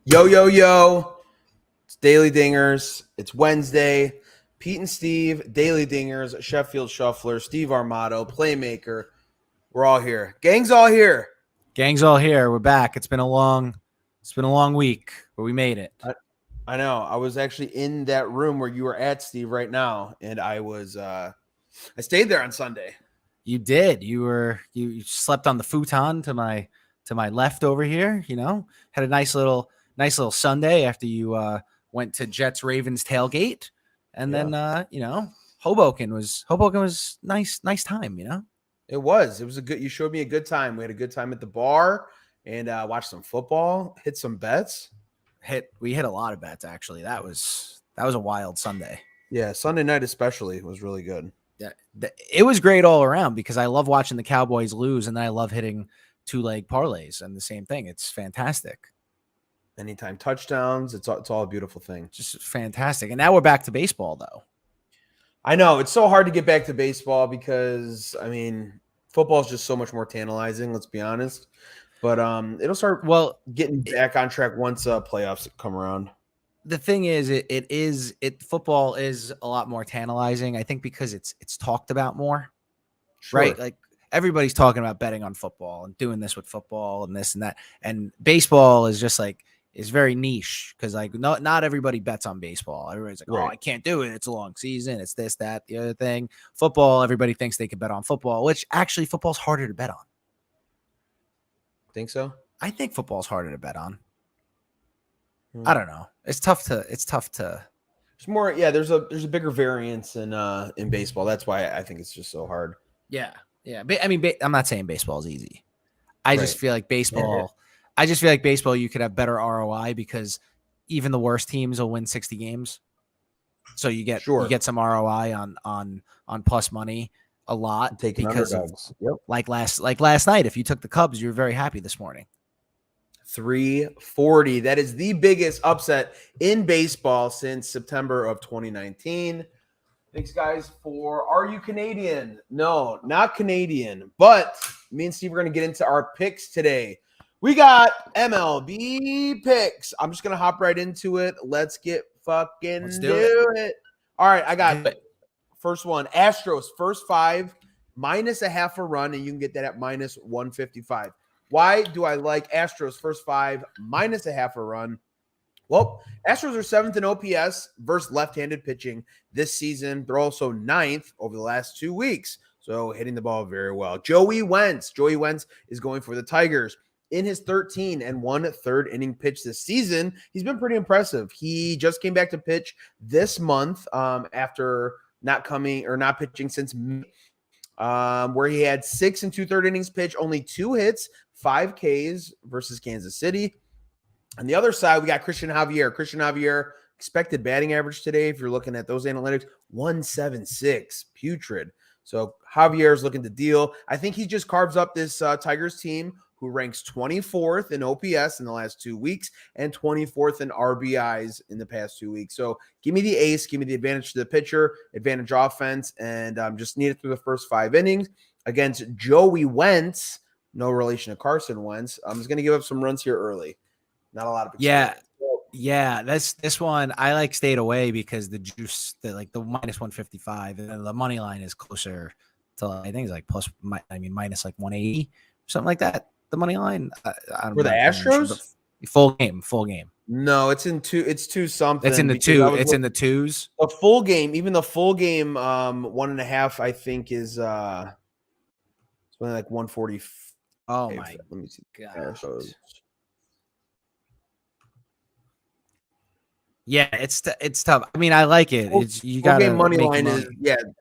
Yo, yo, yo. It's Daily Dingers. It's Wednesday. Pete and Steve, Daily Dingers, Sheffield Shuffler, Steve Armato, Playmaker. We're all here. Gang's all here. Gang's all here. We're back. It's been a long week, but we made it. I know. I was actually in that room where you were at, Steve, right now, and I stayed there on Sunday. You did. You slept on the futon to my left over here. Had a nice little Sunday after you went to Jets Ravens tailgate, and then Hoboken was nice time. It was a good. You showed me a good time. We had a good time at the bar and watched some football, hit some bets. We hit a lot of bets actually. That was a wild Sunday. Yeah, Sunday night especially was really good. Yeah, it was great all around because I love watching the Cowboys lose, and then I love hitting 2-leg parlays, and the same thing. It's fantastic. Anytime touchdowns, it's all a beautiful thing. Just fantastic. And now we're back to baseball, though. I know it's so hard to get back to baseball because football is just so much more tantalizing. Let's be honest, but it'll start getting back on track once playoffs come around. The thing is, football is a lot more tantalizing. I think because it's talked about more, sure. Right? Like everybody's talking about betting on football and doing this with football and this and that, and baseball is just like is very niche because like not everybody bets on baseball. Everybody's like, right. Oh, I can't do it. It's a long season. It's this, that, the other thing. Football, everybody thinks they can bet on football, which actually football's harder to bet on. Think so? I think football's harder to bet on. I don't know. It's tough to. There's more. Yeah, there's a bigger variance in baseball. That's why I think it's just so hard. Yeah. I'm not saying baseball is easy. I just feel like baseball. Yeah. I just feel like baseball. You could have better ROI because even the worst teams will win 60 games. So you get some ROI on plus money a lot because of, like last night. If you took the Cubs, you were very happy this morning. 340. That is the biggest upset in baseball since September of 2019. Thanks, guys, for Are You Canadian? No, not Canadian. But me and Steve are going to get into our picks today. We got MLB picks. I'm just going to hop right into it. Let's do it. All right, I got it. First one. Astros, first 5, minus a half a run, and you can get that at minus 155. Why do I like Astros first 5 minus a half a run? Well, Astros are 7th in OPS versus left-handed pitching this season. They're also 9th over the last 2 weeks, so hitting the ball very well. Joey Wentz is going for the Tigers. In his 13 1/3 inning pitch this season, he's been pretty impressive. He just came back to pitch this month after not pitching since May, where he had 6 2/3 innings pitch, only 2 hits, 5 Ks versus Kansas City. On the other side, we got Christian Javier, expected batting average today, if you're looking at those analytics, 176, putrid. So Javier is looking to deal. I think he just carves up this Tigers team, who ranks 24th in OPS in the last 2 weeks and 24th in RBIs in the past 2 weeks. So give me the ace, give me the advantage to the pitcher, advantage offense, and just need it through the first 5 innings against Joey Wentz. No relation to Carson Wentz. I'm just going to give up some runs here early. Not a lot of experience. Yeah. This one I stayed away because the juice, the minus 155, and the money line is closer to I think it's minus 180, something like that. The money line for the Astros, full game. No, it's in 2. It's 2 something. It's in the 2. It's in the 2s. A full game, even the full game, 1.5. I think is it's only like 140. Oh my! Let me see. God. Yeah, it's tough. I mean, I like it. It's you got game money line is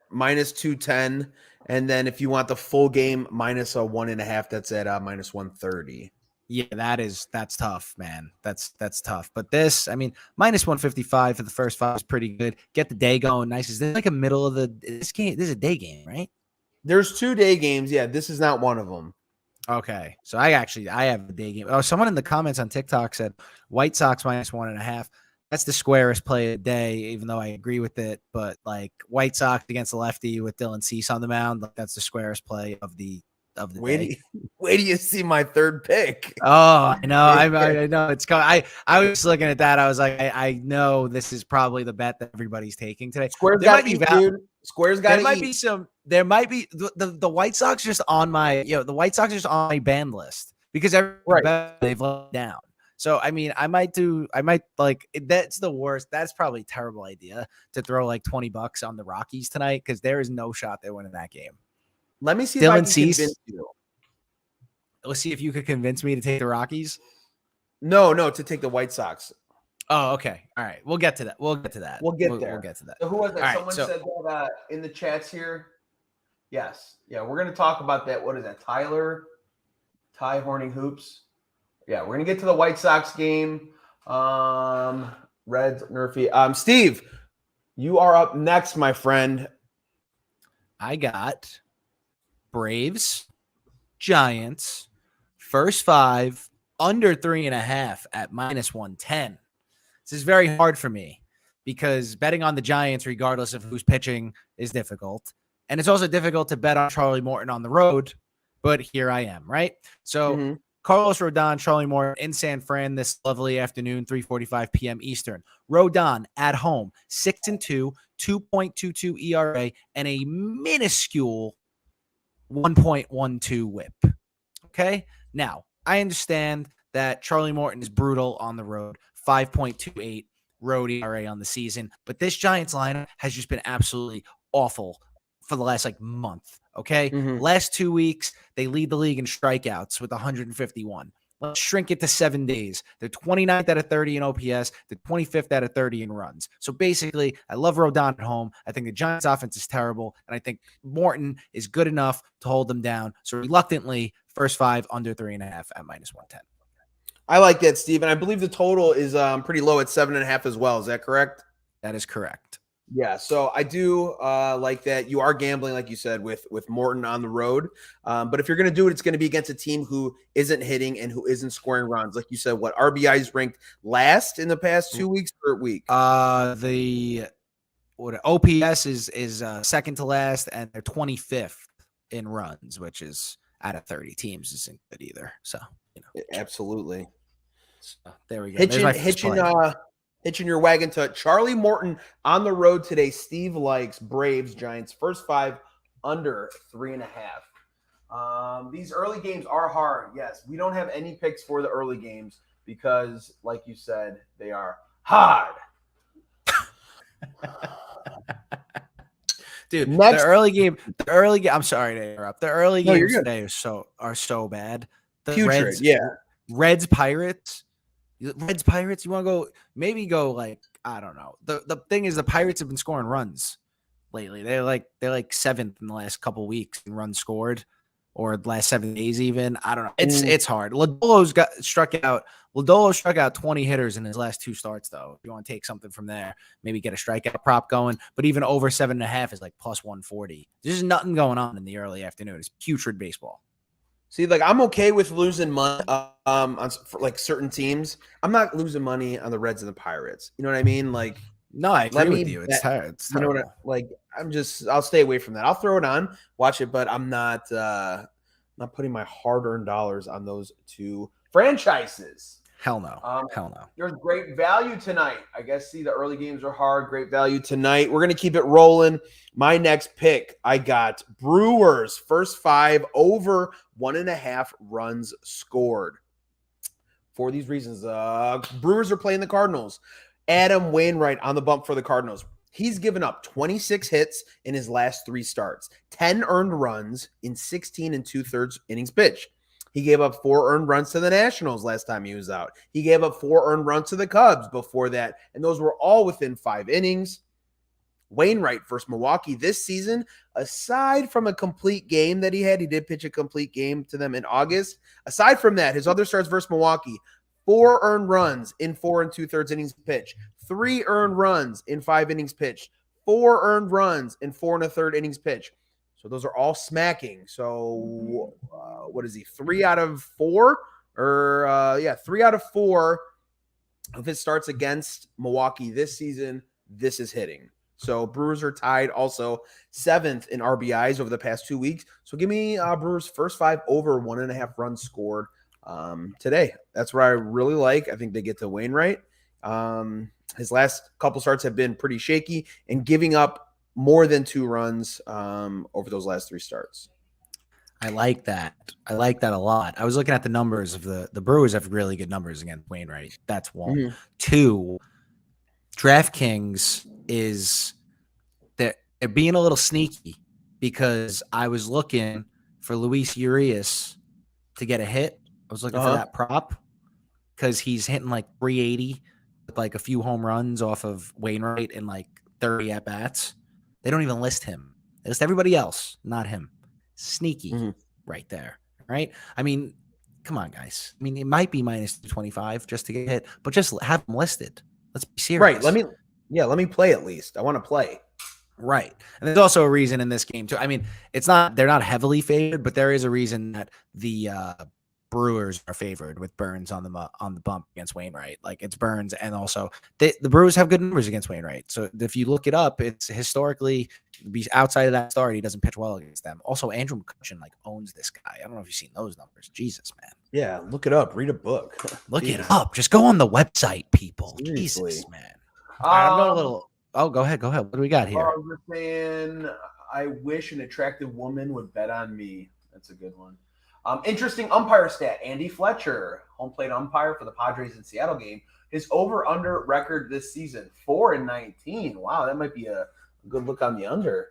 minus 210. And then if you want the full game minus a 1.5, that's at minus 130. Yeah, that's tough, man. That's tough. But this, minus 155 for the first 5 is pretty good. Get the day going nice. Is this like a middle of this game? This is a day game, right? There's 2 day games. Yeah, this is not one of them. Okay. So I have a day game. Oh, someone in the comments on TikTok said White Sox minus 1.5. That's the squarest play of the day, even though I agree with it. But White Sox against the lefty with Dylan Cease on the mound, that's the squarest play of the of the Wait, day. wait till you see my third pick. Oh, I know. I know it's coming. I was looking at that. I was like, I know this is probably the bet that everybody's taking today. Square's There got might to be eat, dude. Square's got there to might eat. be some. There might be the White Sox just on my the White Sox just on my ban list because they've let down. So I mean, I might like that's the worst. That's probably a terrible idea to throw like $20 on the Rockies tonight because there is no shot they're winning that game. Let me see if Dylan I can Cease, convince you. Let's see if you could convince me to take the Rockies. No, to take the White Sox. Oh, okay. All right. We'll get to that. We'll get there. We'll get to that. So who was that? All Someone said that in the chats here. Yes. Yeah, we're going to talk about that. What is that? Ty Horning Hoops. Yeah, we're going to get to the White Sox game. Reds, Nerfy. Steve, you are up next, my friend. I got Braves, Giants, first 5, under 3.5 at -110. This is very hard for me because betting on the Giants, regardless of who's pitching, is difficult. And it's also difficult to bet on Charlie Morton on the road, but here I am, right? So Carlos Rodon, Charlie Morton in San Fran this lovely afternoon, 3:45 p.m. Eastern. Rodon at home, 6-2, 2.22 ERA, and a minuscule 1.12 whip. Okay? Now, I understand that Charlie Morton is brutal on the road, 5.28 road ERA on the season, but this Giants lineup has just been absolutely awful for the last month. Okay. Last 2 weeks, they lead the league in strikeouts with 151. Let's shrink it to 7 days. They're 29th out of 30 in OPS. They're 25th out of 30 in runs. So basically, I love Rodon at home. I think the Giants offense is terrible. And I think Morton is good enough to hold them down. So reluctantly, first 5 under 3.5 at -110. I like that, Steve. And I believe the total is pretty low at 7.5 as well. Is that correct? That is correct. Yeah, so I do like that. You are gambling, like you said, with Morton on the road. But if you're going to do it, it's going to be against a team who isn't hitting and who isn't scoring runs. Like you said, what RBIs ranked last in the past 2 weeks or week? The OPS is second to last, and they're 25th in runs, which is out of 30 teams isn't good either. So absolutely. So, there we go. Hitching your wagon to Charlie Morton on the road today. Steve likes Braves, Giants, first 5 under 3.5. These early games are hard. Yes, we don't have any picks for the early games because, like you said, they are hard. Dude, the early game. I'm sorry to interrupt. The early games today are so bad. The Putrid, Reds, Pirates. You want to go I don't know. The thing is the Pirates have been scoring runs lately. They're like 7th in the last couple weeks in runs scored, or the last 7 days even. I don't know. It's hard. Lodolo struck out 20 hitters in his last 2 starts though. If you want to take something from there, maybe get a strikeout prop going. But even over 7.5 is like plus 140. There's just nothing going on in the early afternoon. It's putrid baseball. See, I'm okay with losing money on for certain teams. I'm not losing money on the Reds and the Pirates. You know what I mean? No, I agree with you. It's terrible. You know what? I'll stay away from that. I'll throw it on, watch it, but I'm not putting my hard-earned dollars on those 2 franchises. Hell no. Hell no. There's great value tonight. I guess, the early games are hard. Great value tonight. We're going to keep it rolling. My next pick, I got Brewers. First 5 over 1.5 runs scored. For these reasons, Brewers are playing the Cardinals. Adam Wainwright on the bump for the Cardinals. He's given up 26 hits in his last 3 starts, 10 earned runs in 16 2/3 innings pitched. He gave up 4 earned runs to the Nationals last time he was out. He gave up 4 earned runs to the Cubs before that, and those were all within 5 innings. Wainwright versus Milwaukee this season, aside from a complete game that he did pitch a complete game to them in August. Aside from that, his other starts versus Milwaukee, 4 earned runs in 4 2/3 innings pitched, 3 earned runs in 5 innings pitched, 4 earned runs in 4 1/3 innings pitched. So those are all smacking. So what is he? 3 out of 4 3 out of 4 of his starts against Milwaukee this season. This is hitting. So Brewers are tied also 7th in RBIs over the past 2 weeks. So give me Brewers first 5 over 1.5 runs scored today. That's what I really like. I think they get to Wainwright. His last couple starts have been pretty shaky and giving up more than 2 runs over those last 3 starts. I like that. I like that a lot. I was looking at the numbers of the Brewers have really good numbers against Wainwright. That's one. Mm-hmm. 2, DraftKings is they're being a little sneaky because I was looking for Luis Urias to get a hit. I was looking for that prop because he's hitting like 380 with like a few home runs off of Wainwright and like 30 at bats. They don't even list him. They list everybody else, not him. Sneaky right there. Right? I mean, come on, guys. I mean, it might be minus 225 just to get hit, but just have them listed. Let's be serious. Right. Let me play at least. I want to play. Right. And there's also a reason in this game too. I mean, they're not heavily favored, but there is a reason that the Brewers are favored with Burns on the bump against Wainwright. Like it's Burns, and also the Brewers have good numbers against Wainwright. So if you look it up, it's historically outside of that start, he doesn't pitch well against them. Also, Andrew McCutchen like owns this guy. I don't know if you've seen those numbers. Jesus, man. Yeah, look it up. Read a book. Look it up. Just go on the website, people. Seriously. Jesus, man. All right, I'm going a little. Oh, go ahead. What do we got here? I was saying, I wish an attractive woman would bet on me. That's a good one. Interesting umpire stat. Andy Fletcher, home plate umpire for the Padres and Seattle game. His over-under record this season, 4-19. Wow, that might be a good look on the under.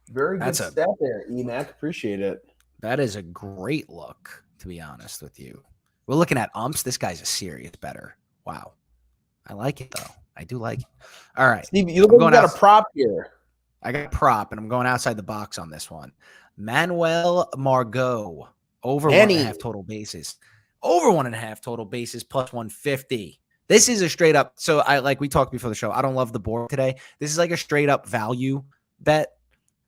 Very good stat there, EMAC. Appreciate it. That is a great look, to be honest with you. We're looking at umps. This guy's a serious bettor. Wow. I like it, though. I do like it. All right. Steve, you got a prop here. I got a prop, and I'm going outside the box on this one. Manuel Margot, over 1.5 total bases. Over 1.5 total bases, plus 150. This is a straight up. So we talked before the show. I don't love the board today. This is like a straight up value bet.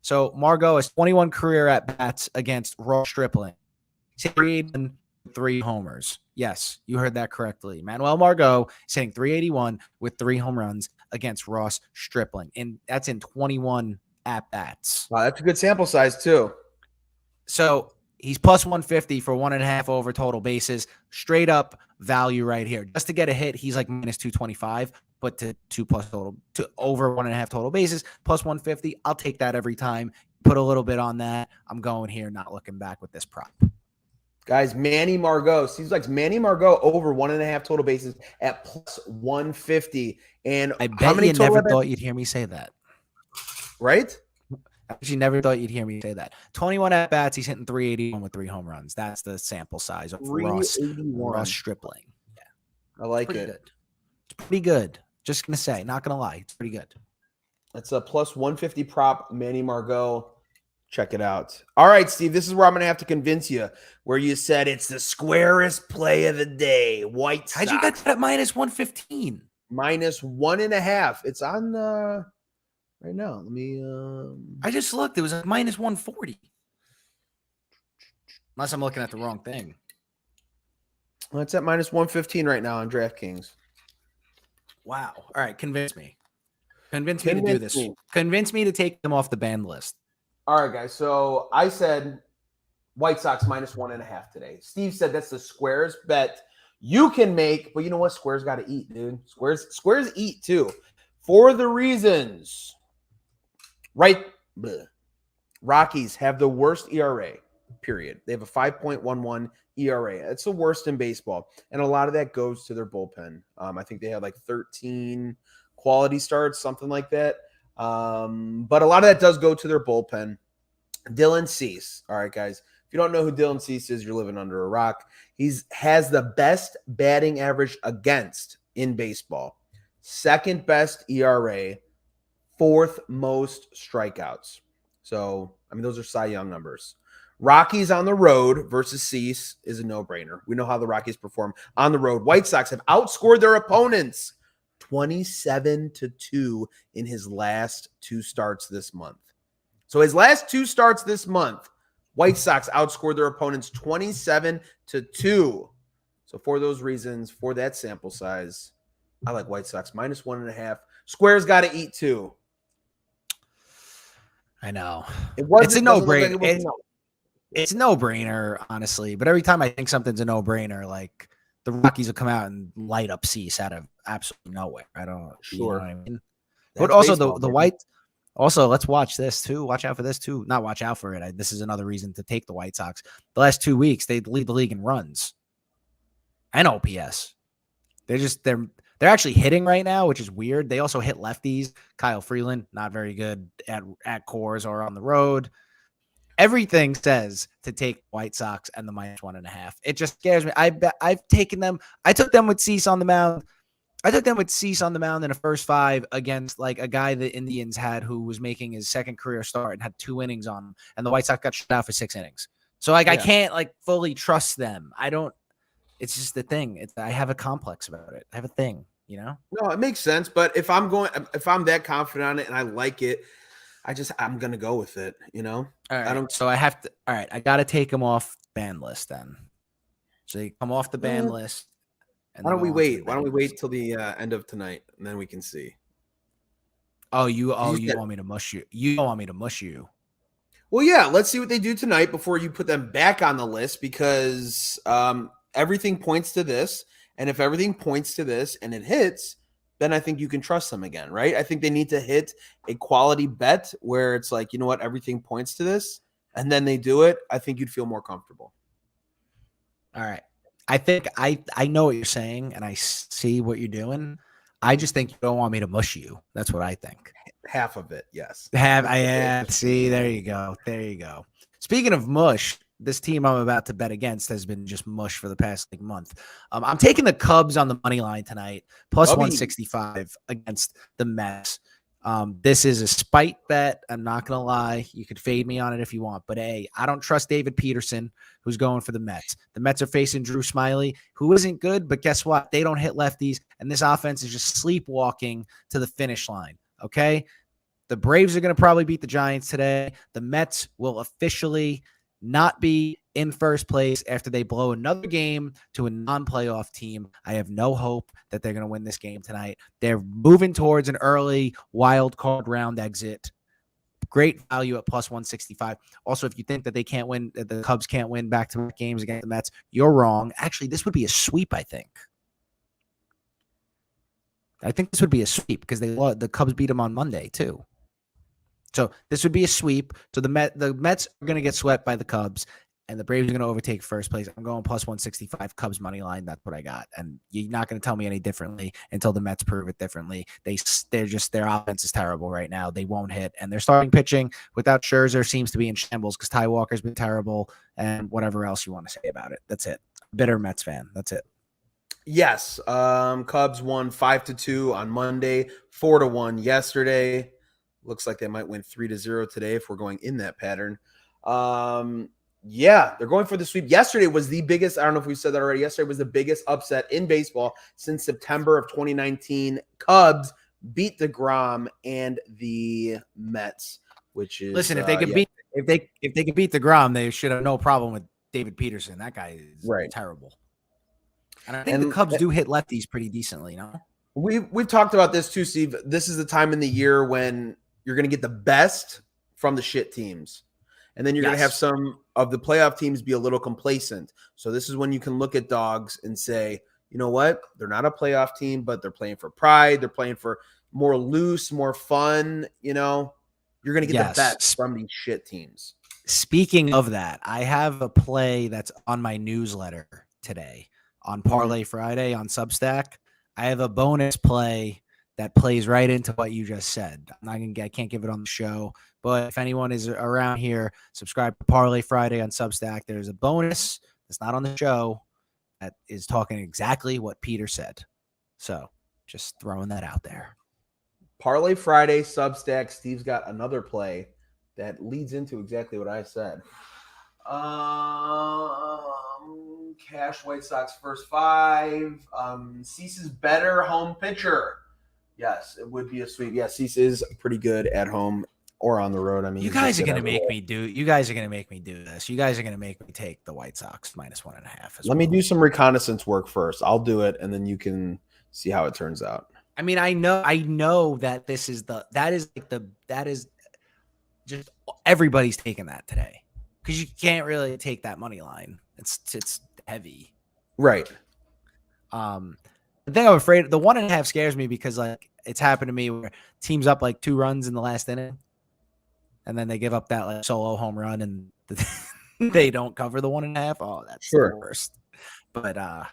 So Margot has 21 career at bats against Ross Stripling. He's hit 3 homers. Yes, you heard that correctly. Manuel Margot is hitting 381 with 3 home runs against Ross Stripling. And that's in 21 at bats. Wow, that's a good sample size too. So he's plus 150 for 1.5 over total bases. Straight up value right here. Just to get a hit, he's like minus 225, but to 2 plus total, to over 1.5 total bases, plus 150. I'll take that every time. Put a little bit on that. I'm going here, not looking back with this prop. Guys, Manny Margot. Seems like Manny Margot over 1.5 total bases at plus 150. And I bet you never thought you'd hear me say that. Right? I actually never thought you'd hear me say that. 21 at bats, he's hitting 381 with 3 home runs. That's the sample size of Ross Stripling. Yeah, I like it. Good. It's pretty good. Just gonna say, not gonna lie, it's pretty good. That's a plus 150 prop, Manny Margot. Check it out. All right, Steve, this is where I'm going to have to convince you, where you said it's the squarest play of the day. White Sox. How'd you get that at minus 115? Minus 1.5. It's on right now. Let me. I just looked. It was like minus 140. Unless I'm looking at the wrong thing. Well, it's at minus 115 right now on DraftKings. Wow. All right, convince me. Convince me to do this. Convince me to take them off the ban list. All right, guys. So I said White Sox minus 1.5 today. Steve said that's the squares bet you can make, but you know what? Squares got to eat, dude. Squares eat too. For the reasons, right? Bleh. Rockies have the worst ERA, period. They have a 5.11 ERA. It's the worst in baseball. And a lot of that goes to their bullpen. I think they had like 13 quality starts, something like that. But a lot of that does go to their bullpen. Dylan Cease. All right, guys. If you don't know who Dylan Cease is, you're living under a rock. Has the best batting average against in baseball. Second best ERA. 4th most strikeouts. So, I mean, those are Cy Young numbers. Rockies on the road versus Cease is a no-brainer. We know how the Rockies perform on the road. White Sox have outscored their opponents 27-2 in his last 2 starts this month. So his last 2 starts this month, White Sox outscored their opponents 27-2. So for those reasons, for that sample size, I like White Sox minus 1.5. Squares got to eat too. I know. It It's a wasn't. Doesn't look like no-brainer. it was. No. It's a no-brainer, honestly. But every time I think something's a no-brainer, like the Rockies will come out and light up Cease out of absolutely nowhere. I don't, you know what Sure. I mean? But That's also baseball, the baby. White. Also, let's watch this too. Watch out for this too. Not watch out for it. This is another reason to take the White Sox. The last 2 weeks, they lead the league in runs and OPS. They're actually hitting right now, which is weird. They also hit lefties. Kyle Freeland, not very good at cores or on the road. Everything says to take White Sox and the -1.5. It just scares me. I've taken them. I took them with Cease on the mound. I took them with Cease on the mound in the first 5 against like a guy the Indians had who was making his second career start and had 2 innings on him, and the White Sox got shut out for 6 innings. So like I can't like fully trust them. I don't. It's just the thing. I have a complex about it. I have a thing. No, it makes sense. But if I'm that confident on it and I like it, I'm gonna go with it. All right. So I have to. All right. I got to take them off ban list then. So they come off the ban list. And why don't we wait? Why don't we wait till the end of tonight and then we can see? You want me to mush you? You don't want me to mush you? Well, yeah. Let's see what they do tonight before you put them back on the list because everything points to this. And if everything points to this and it hits, then I think you can trust them again, right? I think they need to hit a quality bet where it's like, you know what, everything points to this, and then they do it. I think you'd feel more comfortable. All right. I think I know what you're saying, and I see what you're doing. I just think you don't want me to mush you. That's what I think. Half of it, yes. See, there you go. There you go. Speaking of mush, this team I'm about to bet against has been just mush for the past month. I'm taking the Cubs on the money line tonight, plus 165 against the Mets. This is a spite bet. I'm not going to lie. You could fade me on it if you want. But, hey, I don't trust David Peterson, who's going for the Mets. The Mets are facing Drew Smyly, who isn't good, but guess what? They don't hit lefties, and this offense is just sleepwalking to the finish line, okay? The Braves are going to probably beat the Giants today. The Mets will officially not be in first place after they blow another game to a non-playoff team. I have no hope that they're going to win this game tonight. They're moving towards an early wild card round exit. Great value at plus 165. Also, if you think that they can't win, that the Cubs can't win back-to-back games against the Mets, you're wrong. Actually, this would be a sweep, I think. I think this would be a sweep because the Cubs beat them on Monday, too. So this would be a sweep. So the Mets are going to get swept by the Cubs, and the Braves are going to overtake first place. I'm going plus 165 Cubs money line. That's what I got. And you're not going to tell me any differently until the Mets prove it differently. Their offense is terrible right now. They won't hit, and their starting pitching without Scherzer seems to be in shambles because Ty Walker's been terrible, and whatever else you want to say about it. That's it. Bitter Mets fan. That's it. Yes. Cubs won 5-2 on Monday, 4-1 yesterday. Looks like they might win 3-0 today if we're going in that pattern. Yeah, they're going for the sweep. Yesterday was the biggest. I don't know if we said that already. Yesterday was the biggest upset in baseball since September of 2019. Cubs beat the Grom and the Mets, which is listen. If they could beat, if they could beat the Grom, they should have no problem with David Peterson. That guy is terrible. And I think the Cubs do hit lefties pretty decently. We've talked about this too, Steve. This is the time in the year when you're going to get the best from the shit teams. And then you're going to have some of the playoff teams be a little complacent. So this is when you can look at dogs and say, you know what? They're not a playoff team, but they're playing for pride. They're playing for more loose, more fun. You're going to get the best from these shit teams. Speaking of that, I have a play that's on my newsletter today on Parlay Friday on Substack. I have a bonus play that plays right into what you just said. I can't give it on the show, but if anyone is around here, subscribe to Parlay Friday on Substack. There's a bonus that's not on the show that is talking exactly what Peter said. So just throwing that out there. Parlay Friday, Substack. Steve's got another play that leads into exactly what I said. Cash White Sox first 5. Cease's better home pitcher. Yes, it would be a sweep. Yeah, Cease is pretty good at home or on the road. I mean, you guys are going to make me do. You guys are going to make me do this. You guys are going to make me take the White Sox -1.5. Let me do some reconnaissance work first. I'll do it, and then you can see how it turns out. I mean, I know that this is just everybody's taking that today because you can't really take that money line. It's heavy. Right. The thing I'm afraid, the 1.5 scares me because like it's happened to me where teams up like 2 runs in the last inning, and then they give up that like solo home run and they don't cover the 1.5. Oh, that's the worst. But I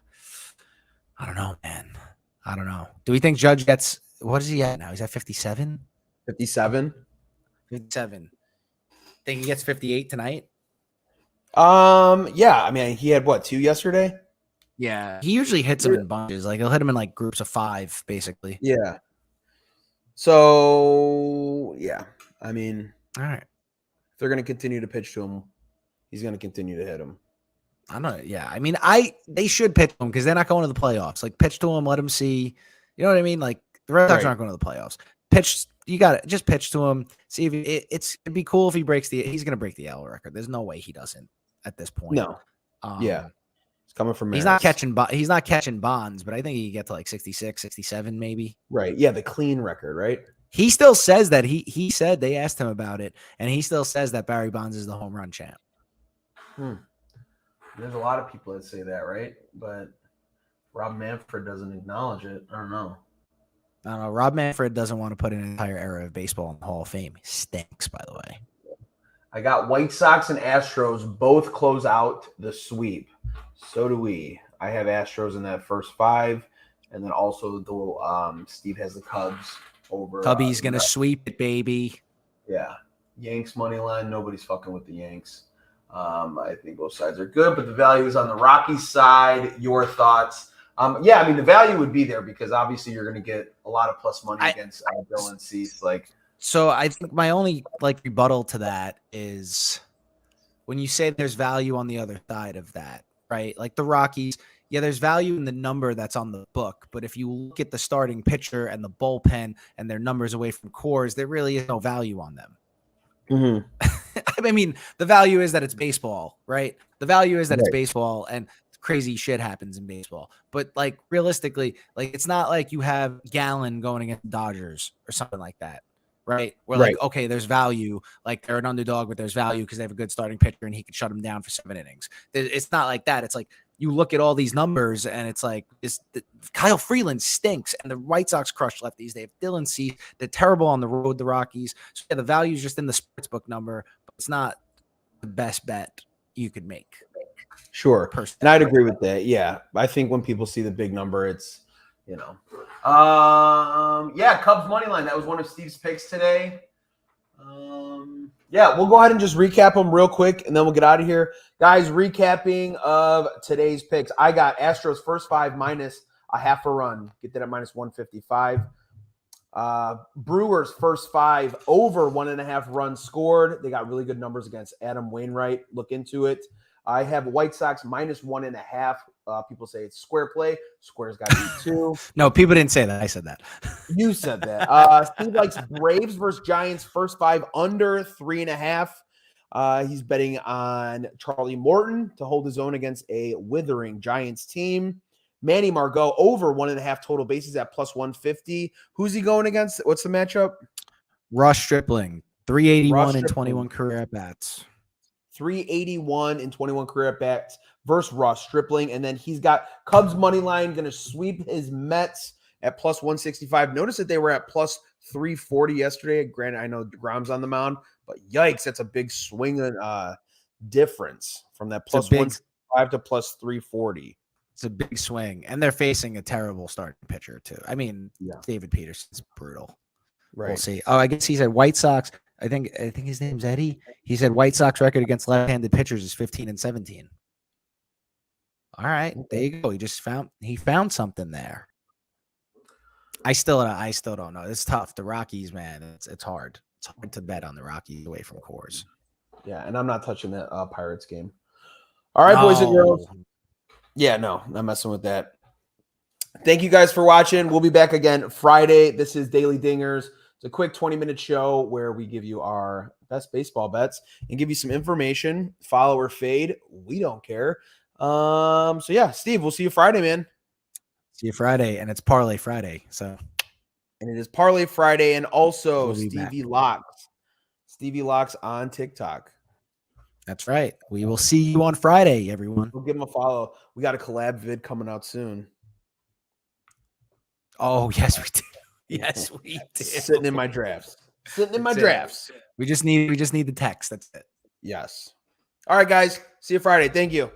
don't know, man. I don't know. Do we think Judge gets, what is he at now? He's at 57? 57. 57. Think he gets 58 tonight? Yeah. I mean, he had what, 2 yesterday? Yeah. He usually hits them in bunches. Like he'll hit them in like groups of 5, basically. Yeah. So yeah. I mean, all right. If they're going to continue to pitch to him, he's going to continue to hit him. I don't know. Yeah. I mean, they should pitch to him because they're not going to the playoffs. Like pitch to him, let him see. You know what I mean? Like the Red Sox aren't going to the playoffs. Pitch. You got to just pitch to him. See if it'd be cool if he he's going to break the L record. There's no way he doesn't at this point. No. Yeah. It's coming from He's not catching Bonds, but I think he can get to like 66, 67 maybe. Right. Yeah. The clean record, right? He still says that he said they asked him about it, and he still says that Barry Bonds is the home run champ. There's a lot of people that say that, right? But Rob Manfred doesn't acknowledge it. I don't know. Rob Manfred doesn't want to put an entire era of baseball in the Hall of Fame. He stinks, by the way. I got White Sox and Astros both close out the sweep. So do we. I have Astros in that first 5, and then also the Steve has the Cubs over. Cubby's gonna sweep it, baby. Yeah, Yanks money line. Nobody's fucking with the Yanks. I think both sides are good, but the value is on the Rockies side. Your thoughts? Yeah, I mean the value would be there because obviously you're going to get a lot of plus money against Dylan Cease. So I think my only rebuttal to that is when you say there's value on the other side of that, right? Like the Rockies, yeah, there's value in the number that's on the book, but if you look at the starting pitcher and the bullpen and their numbers away from cores, there really is no value on them. Mm-hmm. I mean, the value is that it's baseball, right? The value is that it's baseball and crazy shit happens in baseball. But like realistically, like it's not like you have Gallen going against the Dodgers or something like that, right? Where like, okay, there's value. Like they're an underdog, but there's value because they have a good starting pitcher and he can shut them down for 7 innings. It's not like that. It's like you look at all these numbers and it's like Kyle Freeland stinks and the White Sox crush lefties. They have Dylan Cease. They're terrible on the road, the Rockies. So yeah, the value is just in the sportsbook number, but it's not the best bet you could make. Sure. And I'd agree with that. Yeah. I think when people see the big number, it's, yeah, Cubs money line. That was one of Steve's picks today. Yeah, we'll go ahead and just recap them real quick, and then we'll get out of here. Guys, recapping of today's picks. I got Astros first 5 minus a half a run. Get that at minus 155. Brewers first 5 over 1.5 runs scored. They got really good numbers against Adam Wainwright. Look into it. I have White Sox minus 1.5. People say it's square play. Square's got to be 2. No, people didn't say that. I said that. You said that. Steve likes Braves versus Giants first 5 under 3.5. He's betting on Charlie Morton to hold his own against a withering Giants team. Manny Margot over 1.5 total bases at plus 150. Who's he going against? What's the matchup? Ross Stripling, 381 and 21 career at bats. 381 and 21 career at bats versus Ross Stripling. And then he's got Cubs money line going to sweep his Mets at plus 165. Notice that they were at plus 340 yesterday. Granted, I know DeGrom's on the mound, but yikes, that's a big swing difference from that plus 165 to plus 340. It's a big swing. And they're facing a terrible starting pitcher, too. I mean, David Peterson's brutal. Right. We'll see. Oh, I guess he said White Sox. I think his name's Eddie. He said White Sox record against left-handed pitchers is 15 and 17. All right, there you go. He found something there. I still don't know. It's tough. The Rockies, man, it's hard. It's hard to bet on the Rockies away from cores. Yeah, and I'm not touching that Pirates game. All right, boys and girls. Yeah, no, not messing with that. Thank you guys for watching. We'll be back again Friday. This is Daily Dingers. It's a quick 20-minute show where we give you our best baseball bets and give you some information. Follow or fade. We don't care. So yeah, Steve, we'll see you Friday, man. See you Friday, and it's Parlay Friday. And it is Parlay Friday, and also Stevie Locks. Stevie Locks on TikTok. That's right. We will see you on Friday, everyone. We'll give him a follow. We got a collab vid coming out soon. Oh, yes, we do. Yes, we do. Sitting in my drafts. We just need the text. That's it. Yes. All right, guys. See you Friday. Thank you.